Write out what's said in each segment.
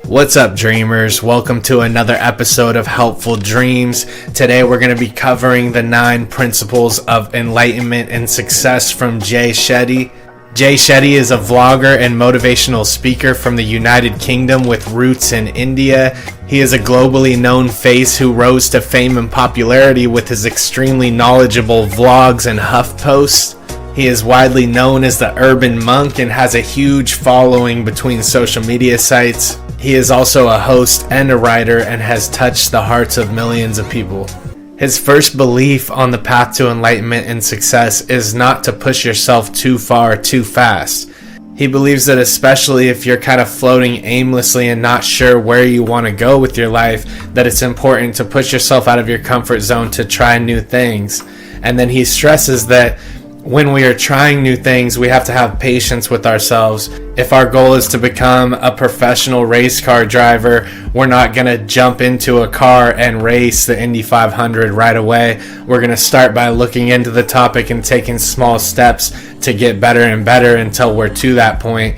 What's up, dreamers? Welcome to another episode of Helpful Dreams. Today we're going to be covering the 9 principles of enlightenment and success from Shetty. Shetty is a vlogger and motivational speaker from the United Kingdom with roots in India. He is a globally known face who rose to fame and popularity with his extremely knowledgeable vlogs and HuffPosts. He is widely known as the urban monk and has a huge following between social media sites. He is also a host and a writer and has touched the hearts of millions of people. His first belief on the path to enlightenment and success is not to push yourself too far too fast. He believes that especially if you're kind of floating aimlessly and not sure where you want to go with your life, that it's important to push yourself out of your comfort zone to try new things. And then he stresses that when we are trying new things, we have to have patience with ourselves. If our goal is to become a professional race car driver, we're not going to jump into a car and race the Indy 500 right away. We're going to start by looking into the topic and taking small steps to get better and better until we're to that point.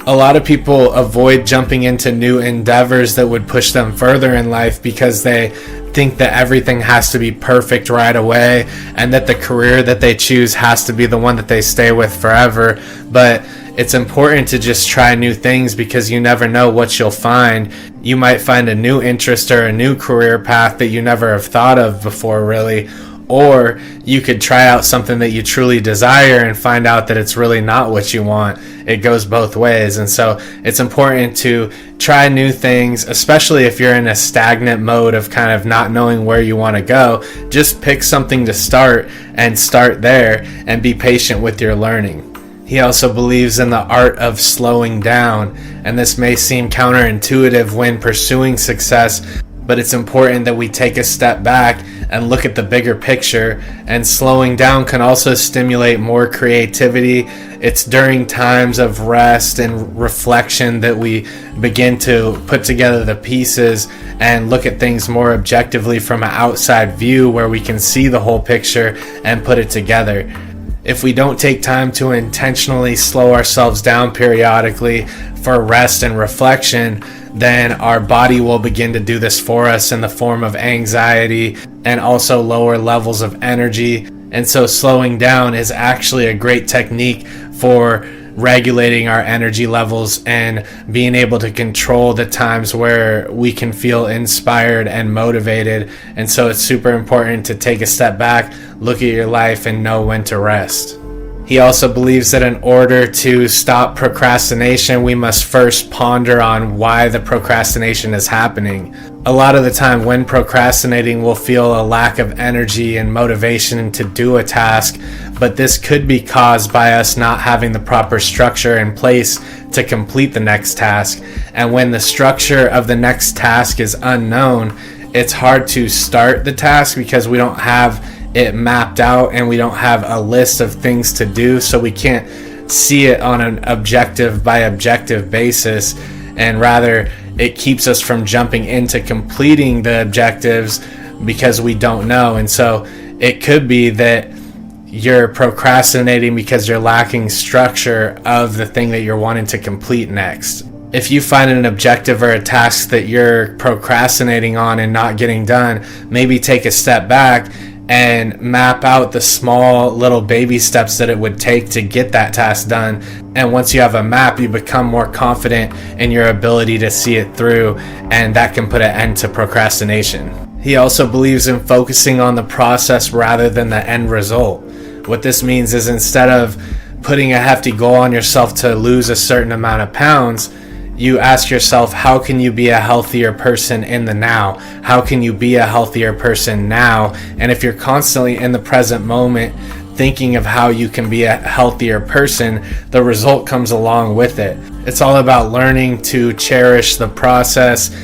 A lot of people avoid jumping into new endeavors that would push them further in life because they think that everything has to be perfect right away and that the career that they choose has to be the one that they stay with forever. But it's important to just try new things because you never know what you'll find. You might find a new interest or a new career path that you never have thought of before, really. Or you could try out something that you truly desire and find out that it's really not what you want. It goes both ways. And so it's important to try new things, especially if you're in a stagnant mode of kind of not knowing where you want to go. Just pick something to start and start there and be patient with your learning. He also believes in the art of slowing down, and this may seem counterintuitive when pursuing success, but it's important that we take a step back and look at the bigger picture, and slowing down can also stimulate more creativity. It's during times of rest and reflection that we begin to put together the pieces and look at things more objectively from an outside view where we can see the whole picture and put it together. If we don't take time to intentionally slow ourselves down periodically for rest and reflection, then our body will begin to do this for us in the form of anxiety and also lower levels of energy. And so slowing down is actually a great technique for regulating our energy levels and being able to control the times where we can feel inspired and motivated. And so it's super important to take a step back, look at your life, and know when to rest. He also believes that in order to stop procrastination, we must first ponder on why the procrastination is happening. A lot of the time when procrastinating, we'll feel a lack of energy and motivation to do a task, but this could be caused by us not having the proper structure in place to complete the next task. And when the structure of the next task is unknown, it's hard to start the task because we don't have it mapped out and we don't have a list of things to do, so we can't see it on an objective by objective basis, and rather it keeps us from jumping into completing the objectives because we don't know. And so it could be that you're procrastinating because you're lacking structure of the thing that you're wanting to complete next. If you find an objective or a task that you're procrastinating on and not getting done, maybe take a step back and map out the small little baby steps that it would take to get that task done. And once you have a map, you become more confident in your ability to see it through, and that can put an end to procrastination. He also believes in focusing on the process rather than the end result. What this means is instead of putting a hefty goal on yourself to lose a certain amount of pounds, you ask yourself, how can you be a healthier person in the now? How can you be a healthier person now? And if you're constantly in the present moment thinking of how you can be a healthier person, the result comes along with it. It's all about learning to cherish the process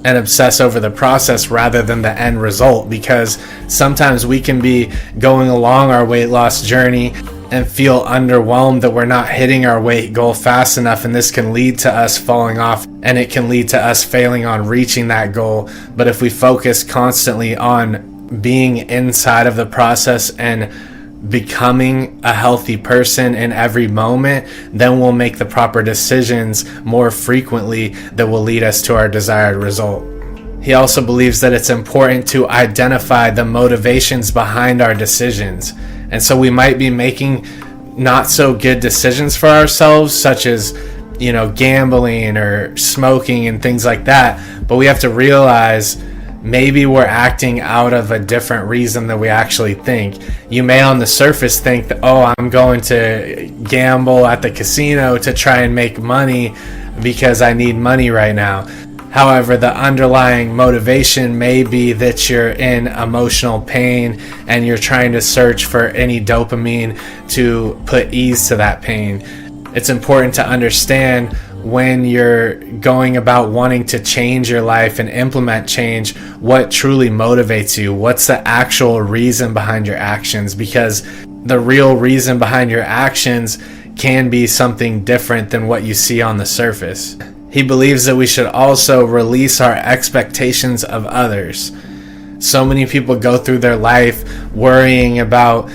and obsess over the process rather than the end result, because sometimes we can be going along our weight loss journey and feel underwhelmed that we're not hitting our weight goal fast enough, and this can lead to us falling off and it can lead to us failing on reaching that goal. But if we focus constantly on being inside of the process and becoming a healthy person in every moment, then we'll make the proper decisions more frequently that will lead us to our desired result. He also believes that it's important to identify the motivations behind our decisions. And so we might be making not so good decisions for ourselves, such as, gambling or smoking and things like that. But we have to realize maybe we're acting out of a different reason than we actually think. You may on the surface think that, I'm going to gamble at the casino to try and make money because I need money right now. However, the underlying motivation may be that you're in emotional pain and you're trying to search for any dopamine to put ease to that pain. It's important to understand when you're going about wanting to change your life and implement change, what truly motivates you. What's the actual reason behind your actions? Because the real reason behind your actions can be something different than what you see on the surface. He believes that we should also release our expectations of others. So many people go through their life worrying about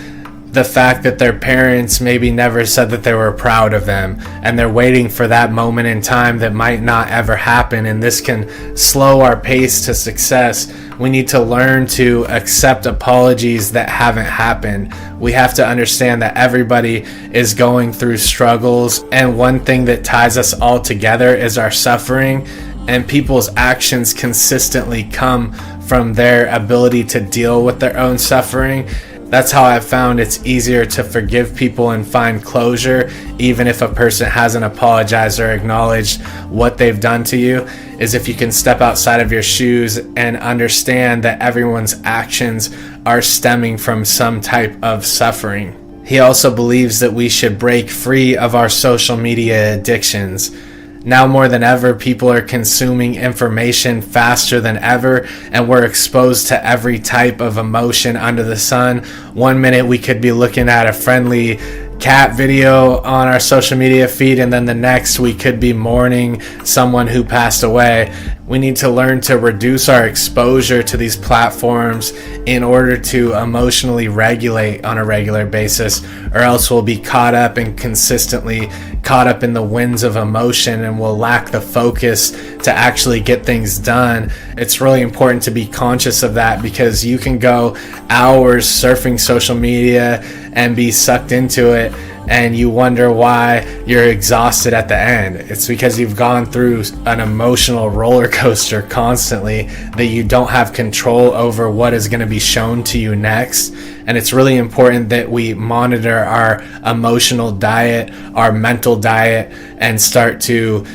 the fact that their parents maybe never said that they were proud of them, and they're waiting for that moment in time that might not ever happen, and this can slow our pace to success. We need to learn to accept apologies that haven't happened. We have to understand that everybody is going through struggles, and one thing that ties us all together is our suffering, and people's actions consistently come from their ability to deal with their own suffering. That's how I've found it's easier to forgive people and find closure, even if a person hasn't apologized or acknowledged what they've done to you, is if you can step outside of your shoes and understand that everyone's actions are stemming from some type of suffering. He also believes that we should break free of our social media addictions. Now more than ever, people are consuming information faster than ever, and we're exposed to every type of emotion under the sun. 1 minute we could be looking at a friendly cat video on our social media feed, and then the next we could be mourning someone who passed away. We need to learn to reduce our exposure to these platforms in order to emotionally regulate on a regular basis, or else we'll be caught up and consistently caught up in the winds of emotion, and we'll lack the focus to actually get things done. It's really important to be conscious of that, because you can go hours surfing social media and be sucked into it, and you wonder why you're exhausted at the end. It's because you've gone through an emotional roller coaster constantly that you don't have control over what is going to be shown to you next. And it's really important that we monitor our emotional diet, our mental diet, and start to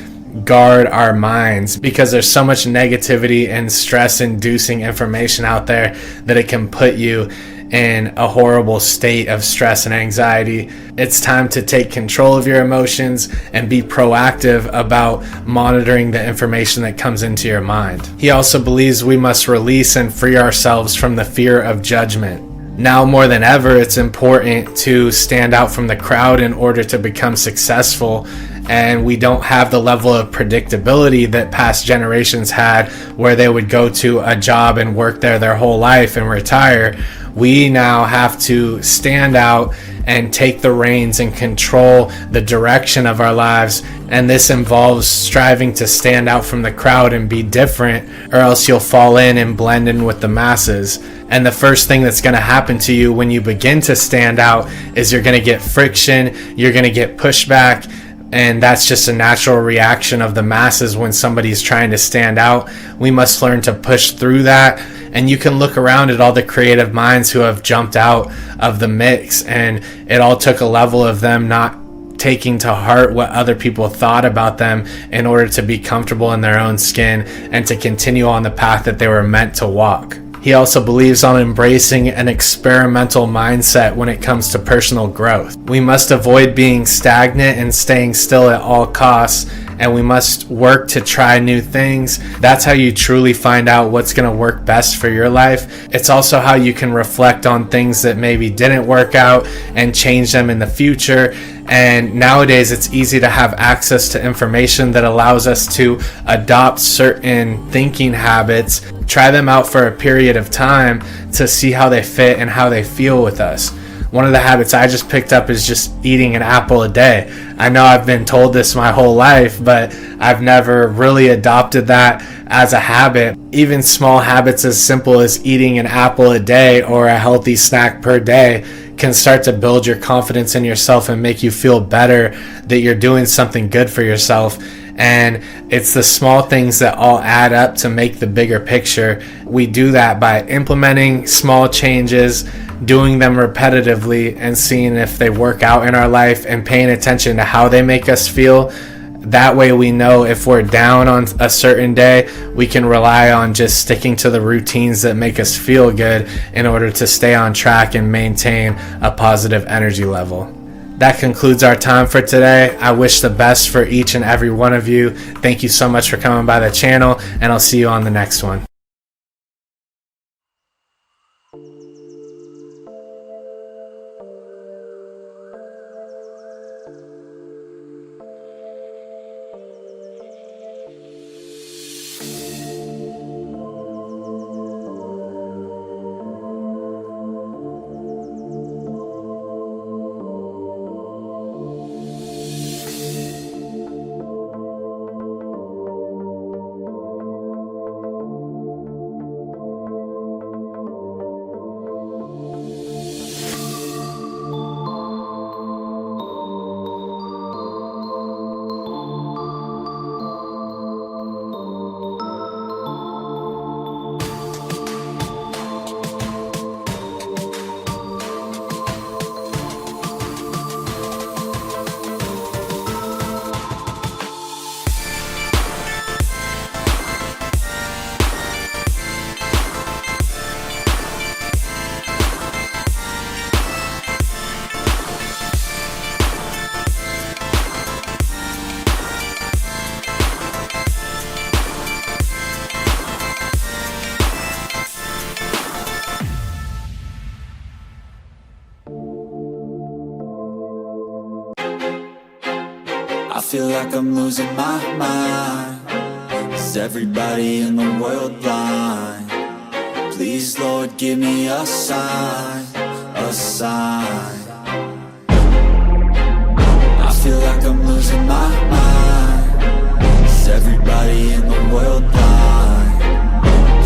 guard our minds, because there's so much negativity and stress inducing information out there that it can put you in a horrible state of stress and anxiety. It's time to take control of your emotions and be proactive about monitoring the information that comes into your mind. He also believes we must release and free ourselves from the fear of judgment. Now more than ever, it's important to stand out from the crowd in order to become successful, and we don't have the level of predictability that past generations had, where they would go to a job and work there their whole life and retire. We now have to stand out and take the reins and control the direction of our lives, and this involves striving to stand out from the crowd and be different, or else you'll fall in and blend in with the masses. And the first thing that's going to happen to you when you begin to stand out is you're going to get friction, you're going to get pushback, and that's just a natural reaction of the masses when somebody's trying to stand out. We must learn to push through that, and you can look around at all the creative minds who have jumped out of the mix, and it all took a level of them not taking to heart what other people thought about them in order to be comfortable in their own skin and to continue on the path that they were meant to walk. He also believes on embracing an experimental mindset when it comes to personal growth. We must avoid being stagnant and staying still at all costs, and we must work to try new things. That's how you truly find out what's going to work best for your life. It's also how you can reflect on things that maybe didn't work out and change them in the future. And nowadays it's easy to have access to information that allows us to adopt certain thinking habits, try them out for a period of time to see how they fit and how they feel with us. One of the habits I just picked up is just eating an apple a day. I know I've been told this my whole life, but I've never really adopted that as a habit. Even small habits as simple as eating an apple a day or a healthy snack per day can start to build your confidence in yourself and make you feel better that you're doing something good for yourself. And it's the small things that all add up to make the bigger picture. We do that by implementing small changes, doing them repetitively, and seeing if they work out in our life and paying attention to how they make us feel. That way we know if we're down on a certain day, we can rely on just sticking to the routines that make us feel good in order to stay on track and maintain a positive energy level. That concludes our time for today. I wish the best for each and every one of you. Thank you so much for coming by the channel, and I'll see you on the next one. I feel like I'm losing my mind. Is everybody in the world blind? Please, Lord, give me a sign, a sign. I feel like I'm losing my mind. Is everybody in the world blind?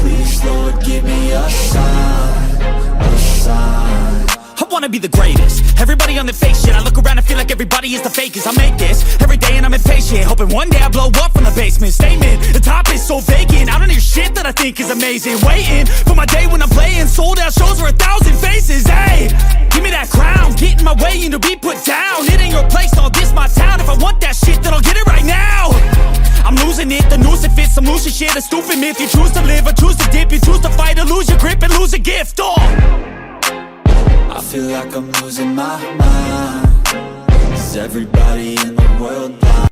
Please, Lord, give me a sign, a sign. I wanna be the greatest. Everybody on the fake shit. I look around and feel like everybody is the fakest. I make this every day and I'm impatient, hoping one day I blow up from the basement. Statement, the top is so vacant. I don't hear shit that I think is amazing. Waiting for my day when I'm playing sold out shows for 1,000 faces. Hey, give me that crown, get in my way and to be put down. It ain't your place, all this my town. If I want that shit, then I'll get it right now. I'm losing it, the noose it fits. I'm losing shit, a stupid myth. You choose to live or choose to dip. You choose to fight or lose your grip and lose a gift. I feel like I'm losing my mind. Is everybody in the world blind?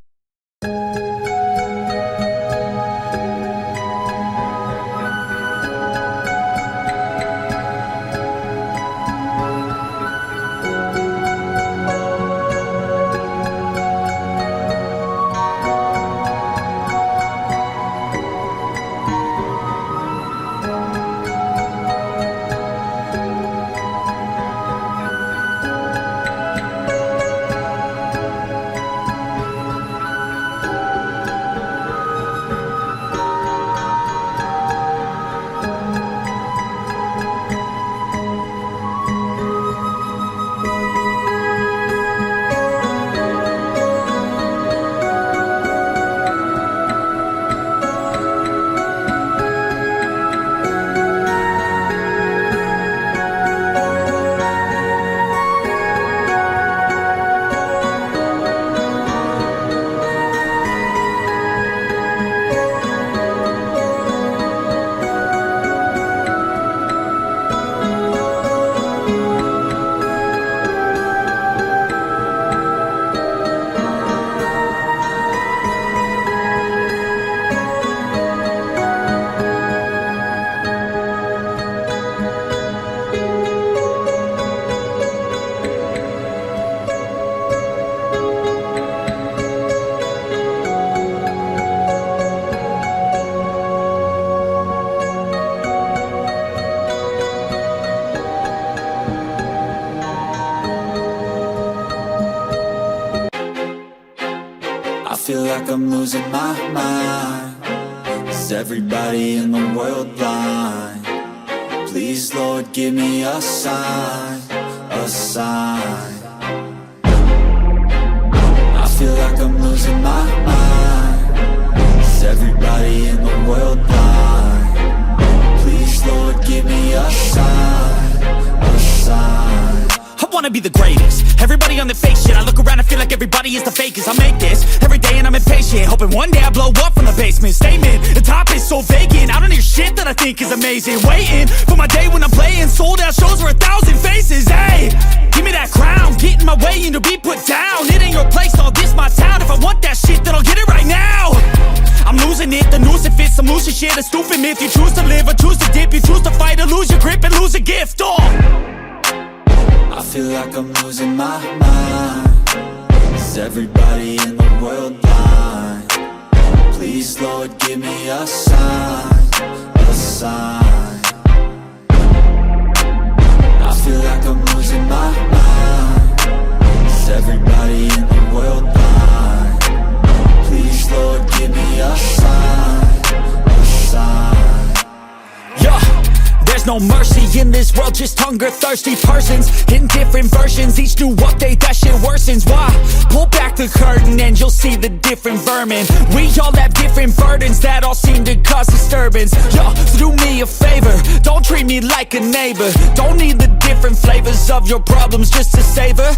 like I'm losing my mind. Is everybody in the world blind? Please, Lord, give me a sign, a sign. I feel like I'm losing my mind. Is everybody in the world blind? Please, Lord, give me a sign, a sign. I wanna be the greatest. Everybody on the fake shit. I look around and feel like everybody is the fakest. I make this every day and I'm impatient, hoping one day I blow up from the basement. Statement, the top is so vacant. I don't hear shit that I think is amazing. Waiting for my day when I'm playing sold out shows for 1,000 faces. Hey, give me that crown, get in my way and to be put down. It ain't your place, all this my town. If I want that shit, then I'll get it right now. I'm losing it, the noose it fits, I'm losing shit. A stupid myth, you choose to live or choose to dip. You choose to fight or lose your grip and lose a gift. I feel like I'm losing my mind. Is everybody in the world blind? Please, Lord, give me a sign, a sign. I feel like I'm losing my mind. Is everybody in the world blind? Please, Lord, give me a sign, a sign. Yeah. There's no mercy in this world, just hunger-thirsty persons in different versions. Each new update, that shit worsens. Why? Pull back the curtain and you'll see the different vermin. We all have different burdens that all seem to cause disturbance. Yo, so do me a favor, don't treat me like a neighbor. Don't need the different flavors of your problems just to savor.